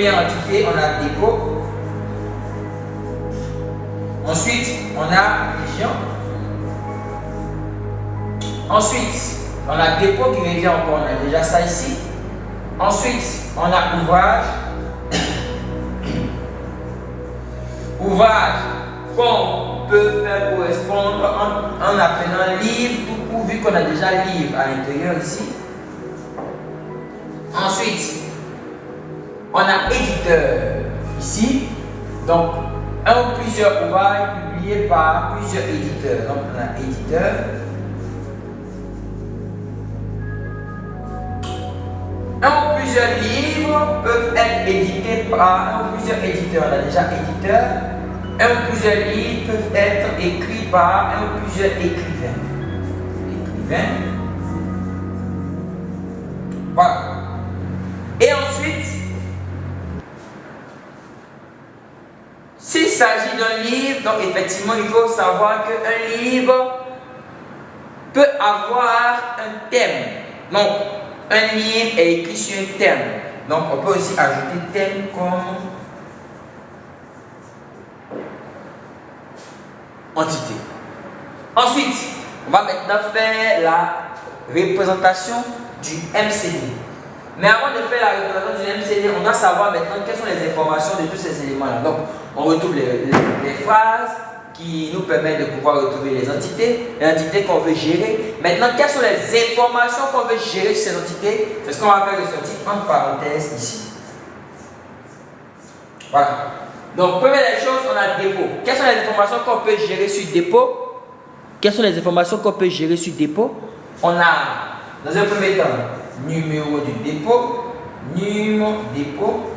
Première entité, on a dépôt. Ensuite, on a région. Ensuite, on a dépôt qui revient encore, on a déjà ça ici. Ensuite, on a ouvrage. Ouvrage qu'on peut faire correspondre en appelant livre, tout pourvu qu'on a déjà livre à l'intérieur ici. Ensuite, on a éditeur ici. Donc, un ou plusieurs ouvrages publiés par plusieurs éditeurs. Donc, on a éditeur. Un ou plusieurs livres peuvent être édités par un ou plusieurs éditeurs. On a déjà éditeur. Un ou plusieurs livres peuvent être écrits par un ou plusieurs écrivains. Écrivain. Voilà. Et ensuite, s'il s'agit d'un livre, donc effectivement, il faut savoir qu'un livre peut avoir un thème. Donc, un livre est écrit sur un thème. Donc, on peut aussi ajouter thème comme entité. Ensuite, on va maintenant faire la représentation du MCD. Mais avant de faire la représentation du MCD, on doit savoir maintenant quelles sont les informations de tous ces éléments-là. Donc, on retrouve les phrases qui nous permettent de pouvoir retrouver les entités qu'on veut gérer. Maintenant, quelles sont les informations qu'on veut gérer sur ces entités? C'est ce qu'on va faire ressortir entre parenthèses ici. Voilà. Donc, première des choses, on a dépôt. Quelles sont les informations qu'on peut gérer sur dépôt? Quelles sont les informations qu'on peut gérer sur dépôt? On a, dans un premier temps, numéro du dépôt, numéro dépôt.